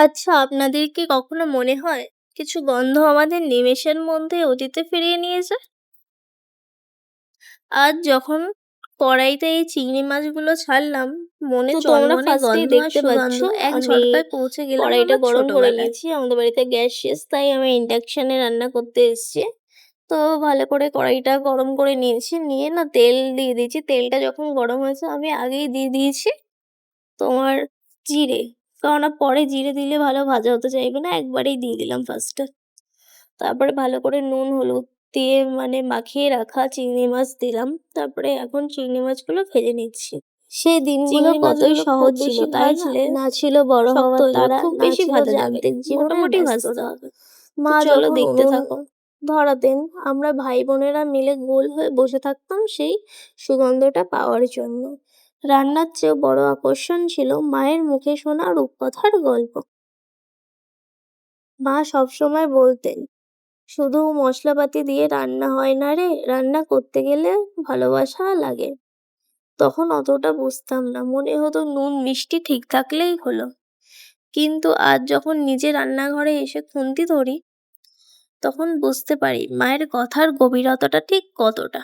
আচ্ছা, আপনাদের কি কখনো মনে হয় কিছু গন্ধ আমাদের নিমেষের মধ্যে অতীতে ফিরিয়ে নিয়ে যায়? আজ যখন কড়াইতে এই চিংড়ি মাছগুলো ছাড়লাম, মনে তোমরা চনমনে ফার্স্টেই গন্ধ আর দেখতে পাচ্ছ সুগন্ধ এক আমি ঝটকায় পৌঁছে গেলাম কড়াইটা আমার গরম করে ছোটবেলায়। নিয়েছি। আমাদের বাড়িতে গ্যাস শেষ, তাই আমি ইন্ডাকশনে রান্না করতে এসেছি। তো ভালো করে কড়াইটা গরম করে নিয়েছি, নিয়ে না তেল দিয়ে দিয়েছি। তেলটা যখন গরম হয়েছে আমি আগেই দিয়ে দিয়েছি তোমার জিরে, কেননা পরে জিরে দিলে ভালো ভাজা হতে চাইবে না, একবারেই দিয়ে দিলাম ফার্স্টে। তারপরে ভালো করে নুন হলুদ দিয়ে মাখিয়ে রাখা চিংড়ি মাছ দিলাম। তারপরে এখন চিংড়ি মাছগুলো ভেজে নিচ্ছি। সেই দিনগুলো চিংড়ি কতই মাছগুলো সহজ খুব ছিল, বেশি তাই না? ভাজলে না ছিল বড় শক্ত হওয়ার হয়ে যাবে, তাড়া, খুব না বেশি ছিল ভাজা যাবে যান্ত্রিক জীবনের মোটামুটি ভাজতে ব্যস্ততা। হবে। মা চলো যখন দেখতে উনুন থাকো। ধরাতেন, আমরা ভাই বোনেরা মিলে গোল হয়ে বসে থাকতাম সেই সুগন্ধটা পাওয়ার জন্য। রান্নার চেয়েও বড় আকর্ষণ ছিল মায়ের মুখে শোনা রূপকথার গল্প। মা সবসময় বলতেন, শুধু মশলাপাতি দিয়ে রান্না হয় না রে, রান্না করতে গেলে ভালোবাসা লাগে। তখন অতটা বুঝতাম না, মনে হতো নুন মিষ্টি ঠিক থাকলেই হলো। কিন্তু আজ যখন নিজে রান্নাঘরে এসে খুন্তি ধরি, তখন বুঝতে পারি মায়ের কথার গভীরতাটা ঠিক কতটা।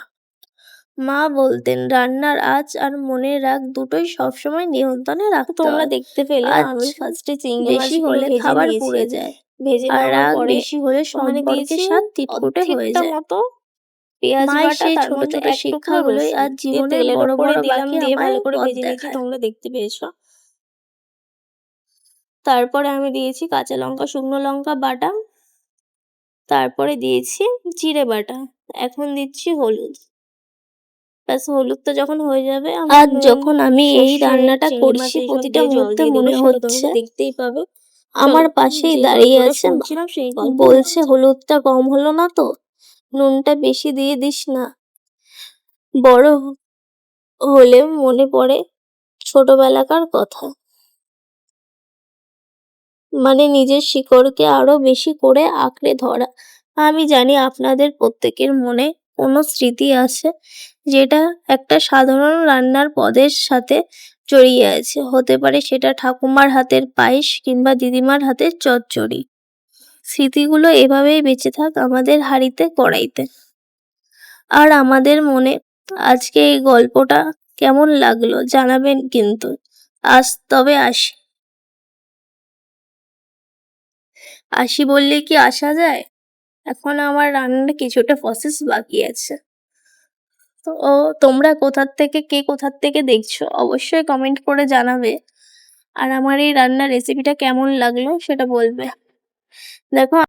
মা বলতেন, রান্নার আঁচ আর মনের রাগ দুটোই সবসময় নিয়ন্ত্রণে রাখতে তোমরা হয়। দেখতে পেলে আজ আমি ফার্স্টে চিংড়ি বেশি মাছগুলো হলে ভেজে খাবার নিয়েছি। পুড়ে যায়, ভেজে আর নেওয়ার রাগ পরে বেশি হলে ওখানে সম্পর্কের দিয়েছি স্বাদ তিতকুটে হয়ে অর্ধেকটা যায়। মতো পেঁয়াজ মায়ের বাটা, সেই তার ছোট মধ্যে ছোট এক টুকরো শিক্ষাগুলোই রসুন আজ দিয়ে জীবনের তেলের বড় ওপরে বড় দিলাম, বাঁকে দিয়ে আমায় ভালো করে পথ ভেজে নিয়েছি। দেখায়। তোমরা দেখতে পেয়েছো। তারপরে আমি দিয়েছি কাঁচা লঙ্কা, শুকনো লঙ্কা বাটা, তারপরে দিয়েছি জিরে বাটা, এখন দিচ্ছি হলুদ। ব্যাস, হলুদটা যখন হয়ে যাবে আজ নুন, যখন আমি এই সর্ষে, রান্নাটা চিংড়ি মাছ করছি, এইসব প্রতিটা দিয়ে জল মুহূর্তে দিয়ে দেবো, মনে সেটা হচ্ছে তোমরা দেখতেই পাবে। আমার চলো, পাশেই যে দাঁড়িয়ে গল্পটা আছে মা, শুনছিলাম সেই গল্প বলছে হলুদটা কম হলো না তো, নুনটা বেশি দিয়ে দিস না। বড় হলে মনে পড়ে ছোটবেলাকার কথা, নিজের শিকড়কে আরো বেশি করে আঁকড়ে ধরা। আমি জানি আপনাদের প্রত্যেকের মনে কোনো স্মৃতি আছে যেটা একটা সাধারণ রান্নার পদের সাথে জড়িয়ে আছে। হতে পারে সেটা ঠাকুমার হাতের পায়েস কিংবা দিদিমার হাতের চচ্চড়ি। স্মৃতিগুলো এভাবেই বেঁচে থাক আমাদের হাঁড়িতে কড়াইতে আর আমাদের মনে। আজকে এই গল্পটা কেমন লাগলো জানাবেন কিন্তু। তবে আসি বললে কি আসা যায়? এখন আমার রান্নার কিছুটা প্রসেস বাকি আছে। তো তোমরা কে কোথার থেকে দেখছো অবশ্যই কমেন্ট করে জানাবে। আর আমার এই রান্নার রেসিপিটা কেমন লাগলো সেটা বলবে। দেখো